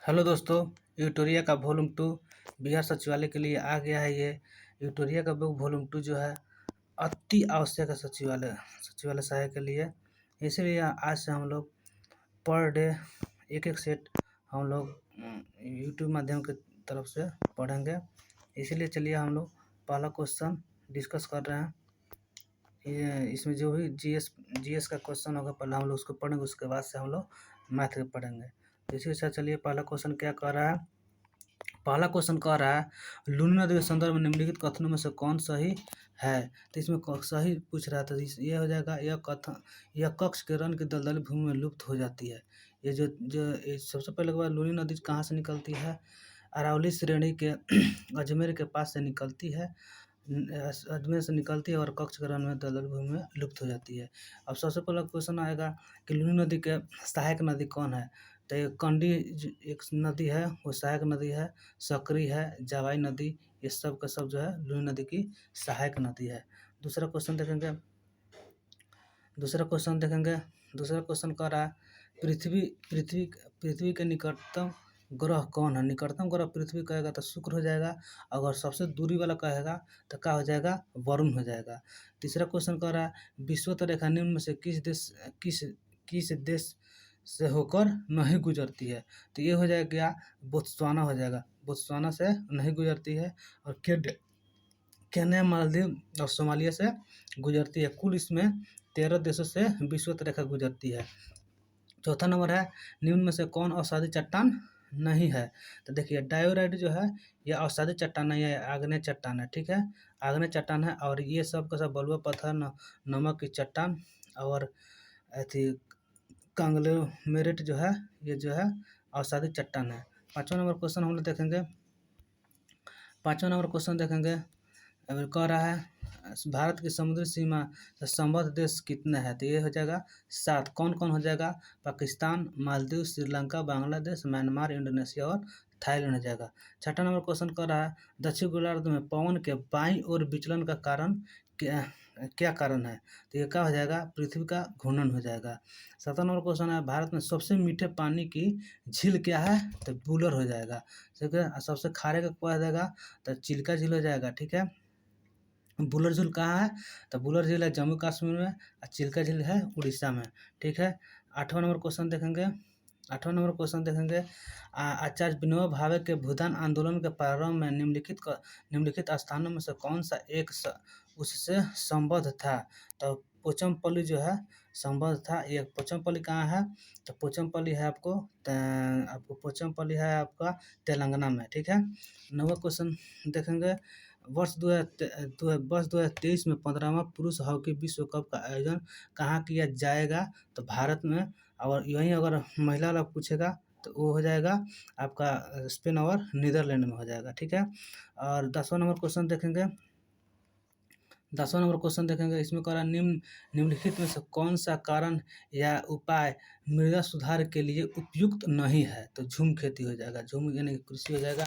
Hello दोस्तों, यूटोरिया का volume 2 Bihar सचिवालय के लिए आ गया है। ये यूटोरिया का बुक वॉल्यूम 2 जो है अति आवश्यक है सचिवालय सचिवालय सहायक के लिए। इसीलिए आज से हम लोग पर डे एक एक सेट हम लोग यूट्यूब माध्यम के तरफ से पढ़ेंगे। इसीलिए चलिए हम लोग पहला क्वेश्चन डिस्कस कर रहे हैं। इसमें जो भी जीएस का क्वेश्चन होगा पहले हम लोग उसको पढ़ेंगे, उसके बाद से हम लोग मैथ के पढ़ेंगे। तो इसी के साथ चलिए पहला क्वेश्चन क्या कह रहा है। पहला क्वेश्चन कह रहा है लूनी नदी के संदर्भ में निम्नलिखित कथनों में से कौन सही है। तो इसमें सही पूछ रहा था, ये हो जाएगा यह कथन, यह कक्ष के रन की दलदली भूमि में लुप्त हो जाती है। ये जो जो ये सबसे पहले के बाद लूनी नदी कहाँ से निकलती है, अरावली श्रेणी के अजमेर के पास से निकलती है। अजमेर से निकलती है और कक्ष के रन में दलदली भूमि में लुप्त हो जाती है। अब सबसे पहला क्वेश्चन आएगा कि लूनी नदी के सहायक नदी कौन है। तो ये कंडी एक नदी है, वो सहायक नदी है। सकरी है, जावाई नदी, ये सब का सब जो है लूनी नदी की सहायक नदी है। दूसरा क्वेश्चन देखेंगे दूसरा क्वेश्चन कह रहा है पृथ्वी पृथ्वी पृथ्वी के निकटतम ग्रह कौन है। निकटतम ग्रह पृथ्वी कहेगा तो शुक्र हो जाएगा, अगर सबसे दूरी वाला कहेगा तो क्या हो जाएगा, वरुण हो जाएगा। तीसरा क्वेश्चन कह रहा है विषुवत रेखा निम्न में से किस देश से होकर नहीं गुजरती है। तो ये हो जाएगा क्या, बोत्सवाना हो जाएगा। बोत्सवाना से नहीं गुजरती है और केन्या, मालदीव और सोमालिया से गुजरती है। कुल इसमें 13 देशों से विषुवत रेखा गुजरती है। चौथा नंबर है निम्न में से कौन अवसादी चट्टान नहीं है। तो देखिए डायोराइट जो है ये अवसादी चट्टान नहीं है, आग्नेय चट्टान है। ठीक है, आग्नेय चट्टान है और ये सब का सब बलुआ पत्थर नमक की चट्टान और अथी कांग्लोमेरेट जो है ये जो है अवसादी चट्टान है। पाँचवा नंबर क्वेश्चन हम लोग देखेंगे। अगर कह रहा है भारत की समुद्री सीमा से संबद्ध देश कितने हैं। तो ये हो जाएगा 7। कौन कौन हो जाएगा, पाकिस्तान, मालदीव, श्रीलंका, बांग्लादेश, म्यांमार, इंडोनेशिया और थाईलैंड हो जाएगा। छठा नंबर क्वेश्चन कर रहा है दक्षिण गोलार्ध में पवन के बाईं ओर विचलन का कारण क्या कारण है। तो ये क्या हो जाएगा, पृथ्वी का घूर्णन हो जाएगा। सातवां नंबर क्वेश्चन है भारत में सबसे मीठे पानी की झील क्या है। तो बुलर हो जाएगा। ठीक है, सबसे खारे का क्या हो जाएगा, तो चिल्का झील हो जाएगा। ठीक है, बुलर झील कहाँ है, तो बुलर झील है जम्मू कश्मीर में और चिल्का झील है उड़ीसा में। ठीक है, आठवां नंबर क्वेश्चन देखेंगे। आचार्य विनोबा भावे के भूदान आंदोलन के प्रारंभ में निम्नलिखित स्थानों में से कौन सा एक उससे संबद्ध था। तो पोचमपल्ली जो है संबद्ध था। ये पोचमपल्ली कहाँ है, तो पोचमपल्ली है पोचमपल्ली है आपका तेलंगाना में। ठीक है, नौवां क्वेश्चन देखेंगे। वर्ष 2023 में 15वां पुरुष हॉकी विश्व कप का आयोजन कहाँ किया जाएगा। तो भारत में। और यहीं अगर महिला वाला पूछेगा तो वो हो जाएगा आपका स्पेन और नीदरलैंड में हो जाएगा। ठीक है, और 10वां नंबर क्वेश्चन देखेंगे। इसमें कह रहा है निम्नलिखित में से कौन सा कारण या उपाय मृदा सुधार के लिए उपयुक्त नहीं है। तो झूम खेती हो जाएगा, झूम यानी कृषि हो जाएगा,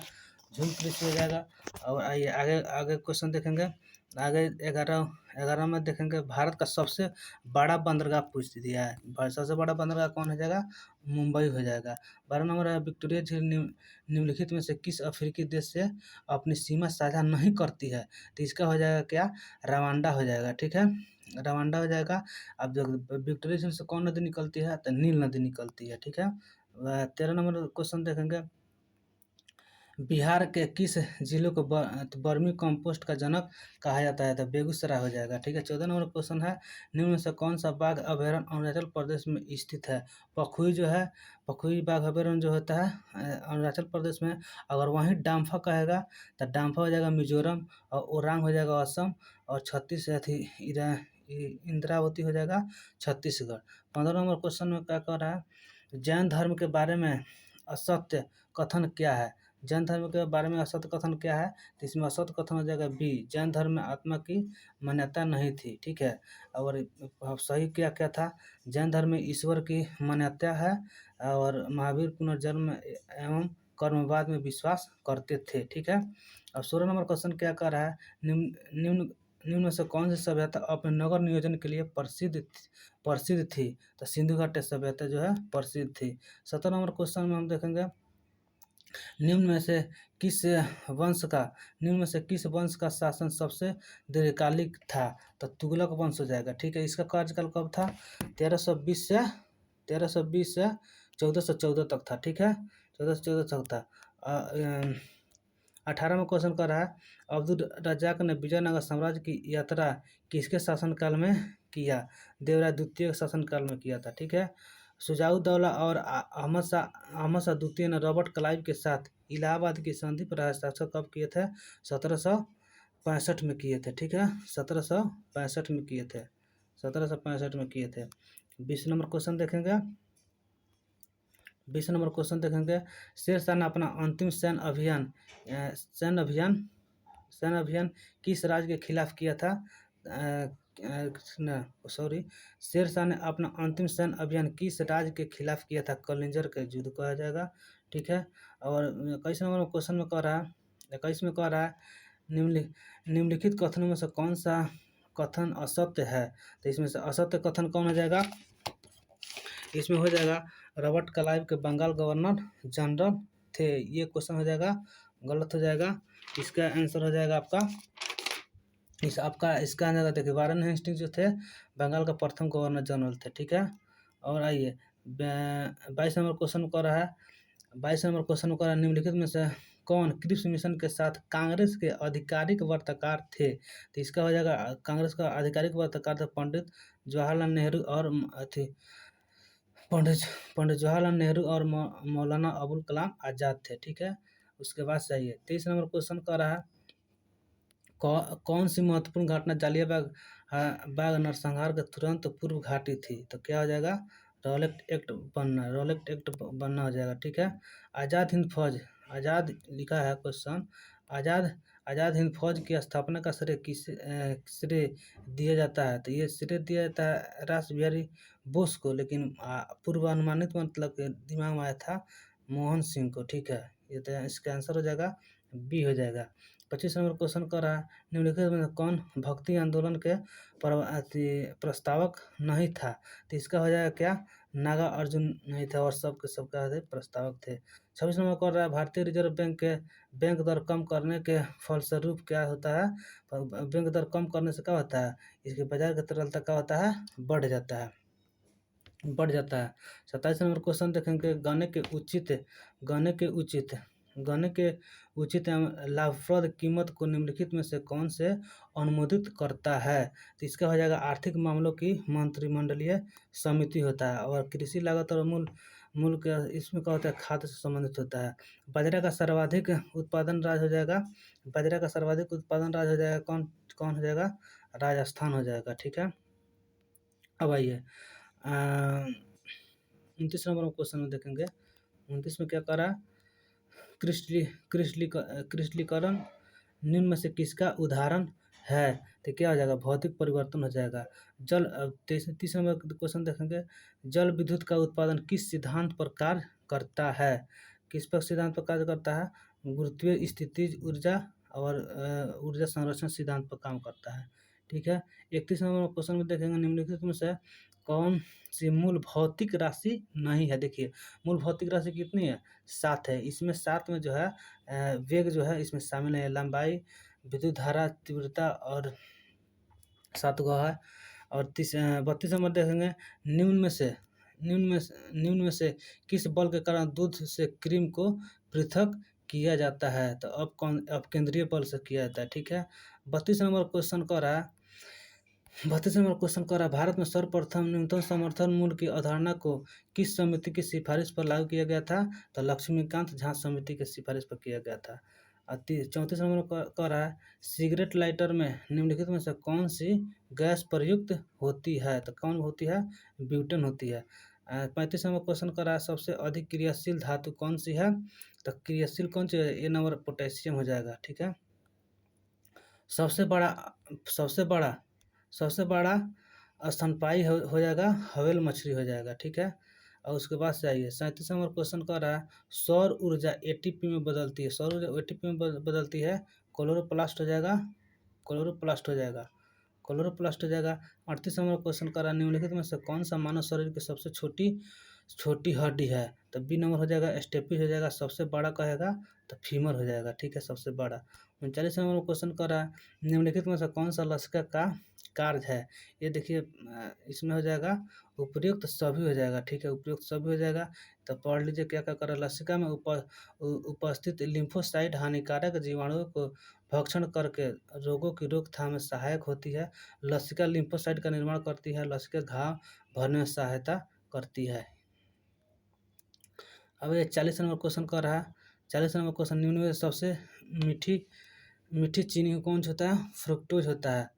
झूम कृषि हो जाएगा। और आइए आगे क्वेश्चन देखेंगे। आगे 11 में देखेंगे भारत का सबसे बड़ा बंदरगाह पूछ दिया है। सबसे बड़ा बंदरगाह कौन हो जाएगा, मुंबई हो जाएगा। 12 नंबर है विक्टोरिया झील निम्नलिखित में से किस अफ्रीकी देश से अपनी सीमा साझा नहीं करती है। तो इसका हो जाएगा क्या, रवांडा हो जाएगा। ठीक है, रवांडा हो जाएगा। अब जो विक्टोरिया झील से कौन नदी निकलती है, तो नील नदी निकलती है। ठीक है, 13 नंबर क्वेश्चन देखेंगे। बिहार के किस जिले को वर्मी कंपोस्ट का जनक कहा जाता है। तो बेगूसराय हो जाएगा। ठीक है, 14 नंबर क्वेश्चन है निम्न में से कौन सा बाघ अभयारण्य अरुणाचल प्रदेश में स्थित है। पखुई बाघ अभयारण्य जो होता है अरुणाचल प्रदेश में। अगर वहीं डाम्फा कहेगा तो डाम्फा हो जाएगा मिजोरम, और ओरांग हो जाएगा असम, और इंद्रावती हो जाएगा छत्तीसगढ़। 15 नंबर क्वेश्चन में क्या कह रहा है जैन धर्म के बारे में असत्य कथन क्या है। जैन धर्म के बारे में असत्य कथन क्या है, तो इसमें असत्य कथन हो जाएगा बी, जैन धर्म में आत्मा की मान्यता नहीं थी। ठीक है, और सही क्या क्या था, जैन धर्म में ईश्वर की मान्यता है और महावीर पुनर्जन्म एवं कर्मवाद में विश्वास करते थे। ठीक है, अब 16 नंबर क्वेश्चन क्या कर रहा है निम्न में से कौन सी सभ्यता अपने नगर नियोजन के लिए प्रसिद्ध थी। तो सिंधु घाटी सभ्यता जो है प्रसिद्ध थी। 17 नंबर क्वेश्चन में हम देखेंगे निम्न में से किस वंश का निम्न में से किस वंश का शासन सबसे दीर्घकालिक था? तो तुगलक वंश हो जाएगा। ठीक है, इसका कार्यकाल कब था? 1320 से 1414 तक था। ठीक है, 1414 तक था। 18वां क्वेश्चन कर रहा है, अब्दुल रजाक ने विजयनगर साम्राज्य की यात्रा किसके शासनकाल में किया? देवराय द्वितीय के शासनकाल में किया था। ठीक है, शुजाउद्दौला और अहमद शाह द्वितीय ने रॉबर्ट क्लाइव के साथ इलाहाबाद की संधि पर हस्ताक्षर कब किए थे? 1765 में किए थे। ठीक है, 1765 में किए थे। 1765 में किए थे। 20 नंबर क्वेश्चन देखेंगे। 20 नंबर क्वेश्चन देखेंगे, शेर शाह ने अपना अंतिम सैन्य अभियान किस राज्य के खिलाफ किया था? शेर शाह ने अपना अंतिम सैन्य अभियान किस राज्य के खिलाफ किया था? कलिंजर के युद्ध कहा जाएगा। ठीक है, और 21 नंबर क्वेश्चन में कह रहा है, 21 में कह रहा है, निम्नलिखित कथनों में से कौन सा कथन असत्य है? तो इसमें से असत्य कथन कौन हो जाएगा? इसमें हो जाएगा रॉबर्ट क्लाइव के बंगाल गवर्नर जनरल थे। ये क्वेश्चन हो जाएगा, गलत हो जाएगा। इसका आंसर हो जाएगा आपका इसका आंसर देखिए, वारेन हेस्टिंग जो थे बंगाल का प्रथम गवर्नर जनरल थे। ठीक है, और आइए 22 नंबर क्वेश्चन कर रहा है। 22 नंबर क्वेश्चन कर रहा है, निम्नलिखित में से कौन क्रिप्स मिशन के साथ कांग्रेस के आधिकारिक वार्ताकार थे? तो इसका हो जाएगा, कांग्रेस का आधिकारिक वार्ताकार थे पंडित जवाहरलाल नेहरू और पंडित जवाहरलाल नेहरू और मौलाना अबुल कलाम आजाद थे। ठीक है, उसके बाद चाहिए 23 नंबर क्वेश्चन कर रहा है, कौन सी महत्वपूर्ण घटना बाग नरसंहार के तुरंत पूर्व घटी थी? तो क्या हो जाएगा? रॉलेट एक्ट बनना हो जाएगा। ठीक है, आज़ाद हिंद फौज, आज़ाद लिखा है क्वेश्चन, आज़ाद हिंद फौज की स्थापना का श्रेय दिया जाता है? तो ये श्रेय दिया जाता है रास बिहारी बोस को, लेकिन पूर्वानुमानित मतलब के दिमाग में आया था मोहन सिंह को। ठीक है, ये तो इसका आंसर हो जाएगा बी हो जाएगा। 25 नंबर क्वेश्चन कर रहा है, निम्नलिखित में कौन भक्ति आंदोलन के प्रस्तावक नहीं था? तो इसका हो जाएगा क्या? नागा अर्जुन नहीं था, और सब प्रस्तावक थे। 26 नंबर कर रहा है, भारतीय रिजर्व बैंक के बैंक दर कम करने के फलस्वरूप क्या होता है? बैंक दर कम करने से क्या होता है? इसके बाजार की तरलता क्या होता है? बढ़ जाता है। 27 नंबर क्वेश्चन देखेंगे, गन्ने के उचित एवं लाभप्रद कीमत को निम्नलिखित में से कौन से अनुमोदित करता है? तो इसका हो जाएगा आर्थिक मामलों की मंत्रिमंडलीय समिति होता है, और कृषि लागत और मूल्य का इसमें क्या होता है? खाद्य से संबंधित होता है। बाजरा का सर्वाधिक उत्पादन राज्य हो जाएगा, कौन कौन हो जाएगा? राजस्थान हो जाएगा। ठीक है, अब आइए 29 नंबर क्वेश्चन में देखेंगे। 29 में क्या कर रहा है, क्रिस्टलीकरण निम्न में से किसका उदाहरण है? तो क्या हो जाएगा? भौतिक परिवर्तन हो जाएगा। 30 नंबर क्वेश्चन देखेंगे, जल विद्युत का उत्पादन किस सिद्धांत पर कार्य करता है? किस पर सिद्धांत पर कार्य करता है? गुरुत्वीय स्थितिज ऊर्जा और ऊर्जा संरक्षण सिद्धांत पर काम करता है। ठीक है, 31 नंबर क्वेश्चन में देखेंगे, निम्नलिखित में से कौन सी मूल भौतिक राशि नहीं है? देखिए, मूल भौतिक राशि कितनी है? 7 है। इसमें 7 में जो है वेग जो है इसमें शामिल है, लंबाई, विद्युत धारा, तीव्रता और 7 गो है। और 32 नंबर देखेंगे, निम्न में से किस बल के कारण दूध से क्रीम को पृथक किया जाता है? तो अब केंद्रीय बल से किया जाता है। ठीक है, 32 नंबर क्वेश्चन कर रहा है, भारत में सर्वप्रथम न्यूनतम समर्थन मूल्य की अवधारणा को किस समिति की सिफारिश पर लागू किया गया था? तो लक्ष्मीकांत झा समिति की सिफारिश पर किया गया था। 34 नंबर कह रहा है, सिगरेट लाइटर में निम्नलिखित में से कौन सी गैस प्रयुक्त होती है? तो कौन होती है? ब्यूटेन होती है। 35 नंबर क्वेश्चन कर रहा है, सबसे अधिक क्रियाशील धातु कौन सी है? तो क्रियाशील कौन सी है? ए नंबर पोटेशियम हो जाएगा। ठीक है, सबसे बड़ा स्तनपायी हो जाएगा हवेल मछली हो जाएगा। ठीक है, और उसके बाद से आइए 37 नंबर क्वेश्चन कर रहा है, सौर ऊर्जा एटीपी में बदलती है, क्लोरोप्लास्ट हो जाएगा। 38 नंबर क्वेश्चन कर रहा है, निम्नलिखित में से कौन सा मानव शरीर की सबसे छोटी छोटी हड्डी है। तो बी नंबर हो जाएगा स्टेपिस हो जाएगा, सबसे बड़ा कहेगा तो फीमर हो जाएगा, ठीक है, सबसे बड़ा। 39 नंबर क्वेश्चन कर रहा है, निम्नलिखित में से कौन सा लसिका का कार्य है? ये देखिए इसमें हो जाएगा उपयुक्त सभी हो जाएगा, ठीक है, उपयुक्त सभी हो जाएगा। तो पढ़ लीजिए क्या क्या कर रहा है। लसिका में उपस्थित लिम्फोसाइट हानिकारक जीवाणुओं को भक्षण करके रोगों की रोकथाम में सहायक होती है। लसिका लिम्फोसाइट का निर्माण करती है। लसिका घाव भरने में सहायता करती है। अब ये 40 नंबर क्वेश्चन कर रहा है। 40 नंबर क्वेश्चन, निम्न में सबसे मीठी चीनी कौन सा होता है? फ्रुक्टोज होता है।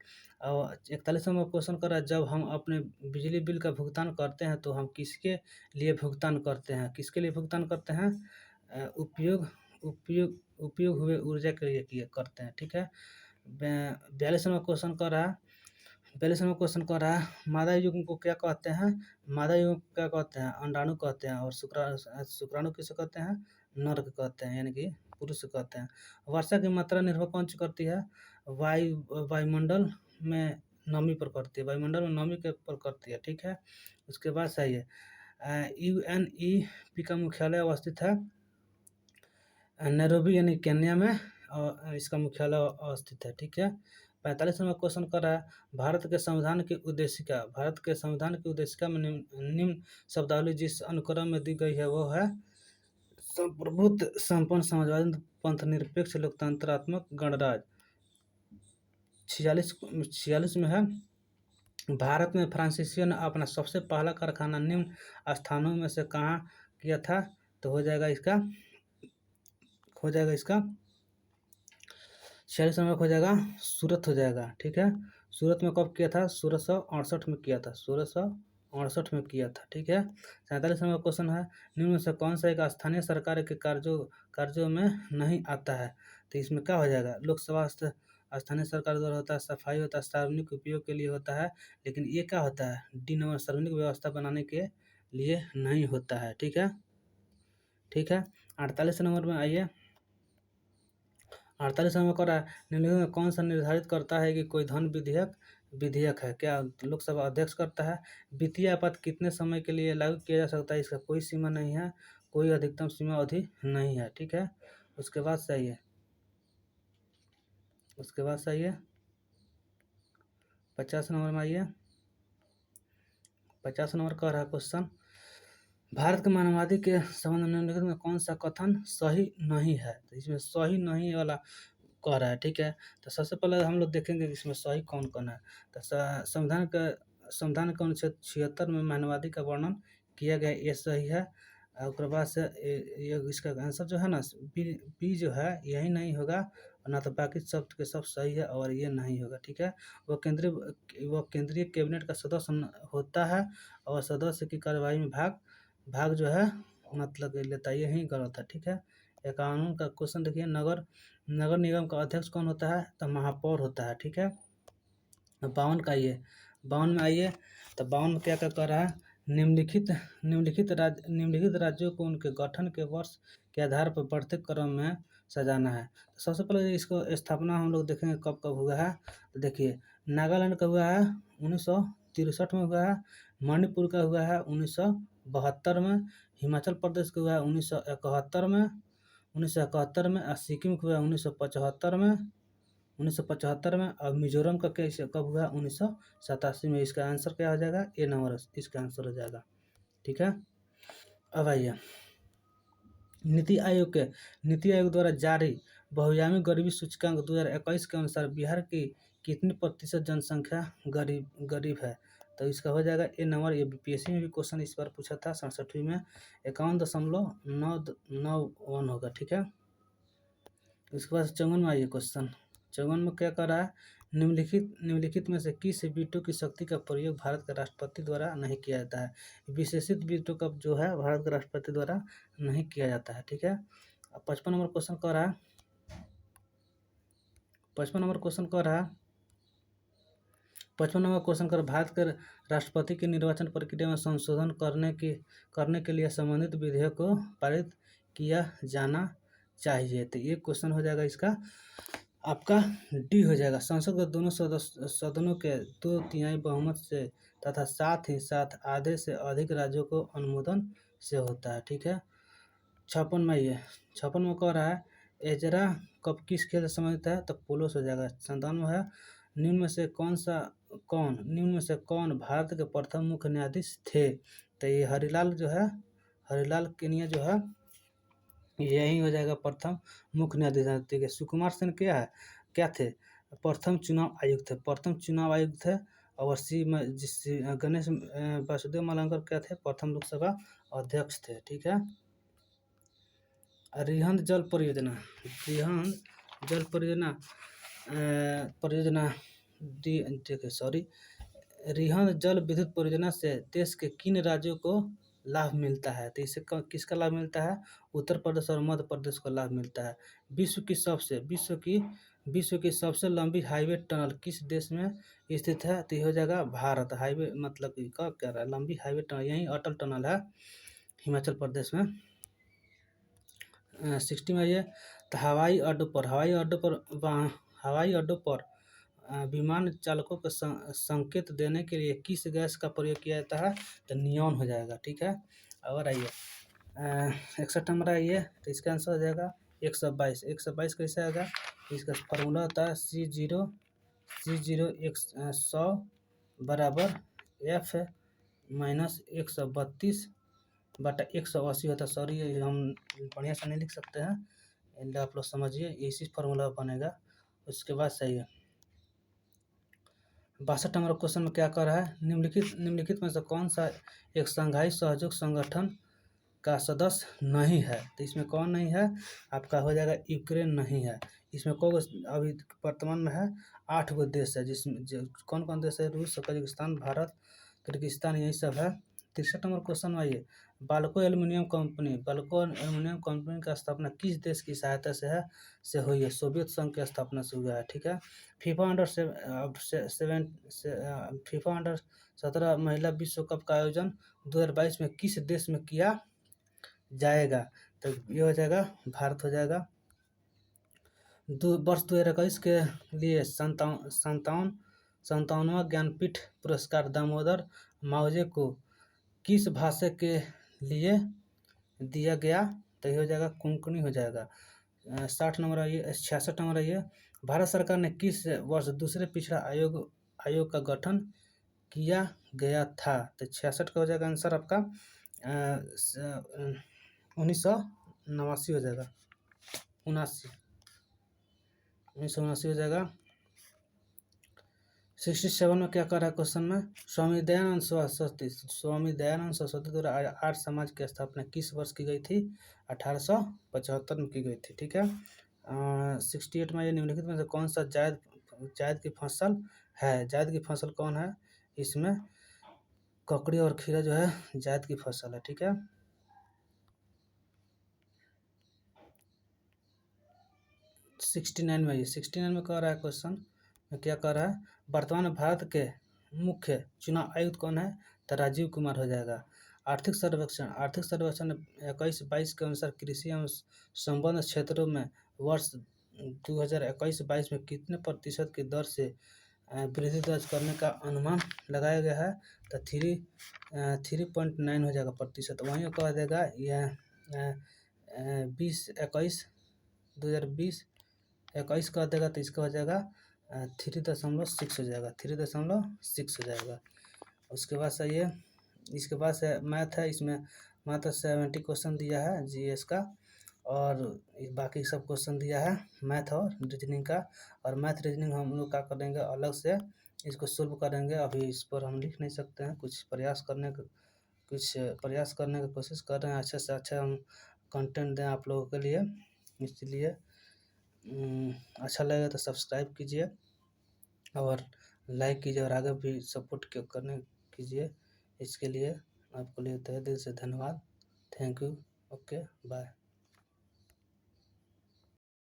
और 41 नंबर क्वेश्चन कर रहा है, जब हम अपने बिजली बिल का भुगतान करते हैं तो हम किसके लिए भुगतान करते हैं? किसके लिए भुगतान करते हैं? उपयोग उपयोग उपयोग हुए ऊर्जा के लिए करते हैं, ठीक है। 42 नंबर क्वेश्चन कर रहा है। 42 नंबर क्वेश्चन कर रहा है, मादा युग्म को क्या कहते हैं? मादा युग्म को क्या कहते हैं? अंडाणु कहते हैं। और शुक्राणु किसे कहते हैं? नर को कहते हैं, यानी कि पुरुष कहते हैं। वर्षा की मात्रा निर्भर कौन सी करती है? वायुमंडल में नमी पर करती है, वायुमंडल में नमी के पर करती है, ठीक है। उसके बाद सही है, UNEP का मुख्यालय अवस्थित है नैरोबी यानी केन्या में, और इसका मुख्यालय अवस्थित है, ठीक है। 45 नंबर क्वेश्चन कर रहा है, भारत के संविधान की उद्देशिका में निम्न शब्दावली जिस अनुक्रम में दी गई है वो है संप्रभुत्व, संपन्न, समाजवादी, पंथ निरपेक्ष, लोकतंत्रात्मक, गणराज्य। 46 में है, भारत में फ्रांसीसियों ने अपना सबसे पहला कारखाना निम्न स्थानों में से कहाँ किया था? तो हो जाएगा इसका 46 नंबर हो जाएगा सूरत हो जाएगा, ठीक है। सूरत में कब किया था? 1668 में किया था, 1668 में किया था, ठीक है। 47 नंबर क्वेश्चन है, निम्न में से कौन सा एक स्थानीय सरकार के कार्यों में नहीं आता है? तो इसमें क्या हो जाएगा? लोकसभा स्थानीय सरकार द्वारा होता है, सफाई होता है, सार्वजनिक उपयोग के लिए होता है, लेकिन ये क्या होता है? डी नंबर सार्वजनिक व्यवस्था बनाने के लिए नहीं होता है, ठीक है, ठीक है। 48 नंबर में आइए। 48 नंबर का निम्नलिखित में कौन सा निर्धारित करता है कि कोई धन विधेयक है? क्या लोकसभा अध्यक्ष करता है। वित्तीय आपात कितने समय के लिए लागू किया जा सकता है? इसका कोई सीमा नहीं है, कोई अधिकतम सीमा अवधि नहीं है, ठीक है। उसके बाद सही है, 50 नंबर में आइए। 50 नंबर का रहा क्वेश्चन, भारत के मानवाधिकार के संबंध में निम्नलिखित में कौन सा कथन सही नहीं है? तो इसमें सही नहीं वाला कह रहा है, ठीक है। तो सबसे पहले हम लोग देखेंगे कि इसमें सही कौन कौन है। तो संविधान के अनुच्छेद 76 में मानवाधिकार का वर्णन किया गया, ये सही है। उसके बाद से ये इसका आंसर जो है ना, बी जो है यही नहीं होगा, ना तो बाकी सब के सब सही है और ये नहीं होगा, ठीक है। वह केंद्रीय कैबिनेट का सदस्य होता है और सदस्य की कार्यवाही में भाग जो है मतलब लेता है, यही गलत है, ठीक है। ये कानून का क्वेश्चन देखिए, नगर निगम का अध्यक्ष कौन होता है? तो महापौर होता है, ठीक है। 52 में आइए। तो 52 में क्या क्या कर रहा है, निम्नलिखित राज्यों को उनके गठन के वर्ष के आधार पर बढ़ते क्रम में सजाना है। तो सबसे पहले इसको स्थापना हम लोग देखेंगे कब कब हुआ है। तो देखिए, नागालैंड का हुआ है 1963 में हुआ है, मणिपुर का हुआ है 1972 में, हिमाचल प्रदेश का हुआ है 1971 में, और सिक्किम का हुआ है 1975 में, और मिजोरम का कैसे कब हुआ? 1987 में। इसका आंसर क्या हो जाएगा? ए नंबर इसका आंसर हो जाएगा, ठीक है। अब आइए, नीति आयोग द्वारा जारी बहुआयामी गरीबी सूचकांक 2021 के अनुसार बिहार की कितनी प्रतिशत जनसंख्या गरीब है? तो इसका हो जाएगा ए नंबर। ये बीपीएससी में भी क्वेश्चन इस बार पूछा था 67वीं में, 51.991 होगा, ठीक है। उसके बाद 54 में आइए क्वेश्चन। 54 में क्या कर रहा है, निम्नलिखित में से किस वीटो की शक्ति का प्रयोग भारत के राष्ट्रपति द्वारा नहीं किया जाता है? विशेषित वीटो का जो है भारत के राष्ट्रपति द्वारा नहीं किया जाता है, ठीक है। 55 नंबर क्वेश्चन कर रहा है, 55 नंबर क्वेश्चन कर रहा है, 55 नंबर क्वेश्चन कर, भारत के राष्ट्रपति की निर्वाचन प्रक्रिया में संशोधन करने के लिए संबंधित विधेयक को पारित किया जाना चाहिए। तो ये क्वेश्चन हो जाएगा इसका आपका डी हो जाएगा। संसद के दोनों सदनों के 2/3 बहुमत से तथा साथ ही साथ आधे से अधिक राज्यों को अनुमोदन से होता है। ठीक है, 56 में ये 56 में कह रहा है एजरा कप किस खेल से संबंधित है, तो पोलो से हो जाएगा। 97 है निम्न में से कौन भारत के प्रथम मुख्य न्यायाधीश थे, तो ये हरिलाल जो है, हरिलाल केनिया जो है यही हो जाएगा प्रथम मुख्य न्यायाधीश। ठीक है, सुकुमार सेन क्या थे, प्रथम चुनाव आयुक्त थे, और गणेश वासुदेव मालंकर क्या थे, प्रथम लोकसभा अध्यक्ष थे। ठीक है, रिहंद जल परियोजना रिहंद जल विद्युत परियोजना से देश के किन राज्यों को लाभ मिलता है, तो इससे किसका लाभ मिलता है, उत्तर प्रदेश और मध्य प्रदेश को लाभ मिलता है। विश्व की सबसे लंबी हाईवे टनल किस देश में स्थित है, तो हो जाएगा भारत। हाईवे मतलब क्या रहा है, लंबी हाईवे टनल, यही अटल टनल है हिमाचल प्रदेश में। 60 में ये तो हवाई अड्डों पर विमान चालकों को संकेत देने के लिए किस गैस का प्रयोग किया जाता है, तो नियॉन हो जाएगा। ठीक है, और आइए 61 नंबर आइए, तो इसका आंसर हो जाएगा 122 कैसे आएगा, इसका फॉर्मूला होता है C0 100 बराबर F माइनस 132/180 होता है। सॉरी, हम बढ़िया से नहीं लिख सकते हैं, आप लोग समझिए, इसी फॉर्मूला बनेगा। उसके बाद सही है 62 नंबर क्वेश्चन में क्या कर रहा है, निम्नलिखित में से कौन सा एक शंघाई सहयोग संगठन का सदस्य नहीं है, तो इसमें कौन नहीं है, आपका हो जाएगा यूक्रेन नहीं है। इसमें अभी वर्तमान में है 8 गो देश है, जिसमें कौन कौन देश है, रूस, कजाकिस्तान, भारत, किर्गिस्तान, यही सब है। 63 नंबर क्वेश्चन आइए, बाल्को एल्युमिनियम कंपनी का स्थापना किस देश की सहायता से हुई है, सोवियत संघ की स्थापना से हुआ है। ठीक है, फीफा अंडर 17 महिला विश्व कप का आयोजन 2022 में किस देश में किया जाएगा, तो ये हो जाएगा भारत हो जाएगा। वर्ष 2021 के लिए 57वां ज्ञानपीठ पुरस्कार दामोदर मावजे को किस भाषा के लिए दिया गया, तो ये हो जाएगा कोंकणी हो जाएगा। 66 नंबर आइए, भारत सरकार ने किस वर्ष दूसरे पिछड़ा आयोग का गठन किया गया था, तो 66 का हो जाएगा आंसर आपका 1989 हो जाएगा, 1979 हो जाएगा। 67 में क्या कर रहा है क्वेश्चन में, स्वामी दयानंद सरस्वती द्वारा आर्य समाज की स्थापना किस वर्ष की गई थी, 1875 में की गई थी। ठीक है, 68 में ये निम्नलिखित में से कौन सा जायद की फसल है, जायद की फसल कौन है, इसमें ककड़ी और खीरा जो है जायद की फसल है। ठीक है, 69 में कह रहा है क्वेश्चन में क्या कह रहा है, वर्तमान में भारत के मुख्य चुनाव आयुक्त कौन है, तो राजीव कुमार हो जाएगा। आर्थिक सर्वेक्षण 21-22 के अनुसार कृषि एवं संबद्ध क्षेत्रों में वर्ष 2021-22 में कितने प्रतिशत की दर से वृद्धि दर्ज करने का अनुमान लगाया गया है, तो 3.9 हो जाएगा प्रतिशत। वहीं कह देगा यह 2021 कर देगा, तो इसका हो जाएगा 3.6 हो जाएगा, 3.6 हो जाएगा। उसके बाद सही है, इसके बाद से मैथ है, इसमें मात्र 70 क्वेश्चन दिया है जीएस का, और बाकी सब क्वेश्चन दिया है मैथ और रीजनिंग का। और मैथ रीजनिंग हम लोग क्या करेंगे, अलग से इसको सोल्व करेंगे, अभी इस पर हम लिख नहीं सकते हैं, कुछ प्रयास करने का कोशिश कर रहे हैं, अच्छे से अच्छा हम कंटेंट दें आप लोगों के लिए। इसलिए अच्छा लगेगा तो सब्सक्राइब कीजिए और लाइक कीजिए, और आगे भी सपोर्ट कीजिए। इसके लिए आपको लिए तहे दिल से धन्यवाद। Thank you. Okay, bye.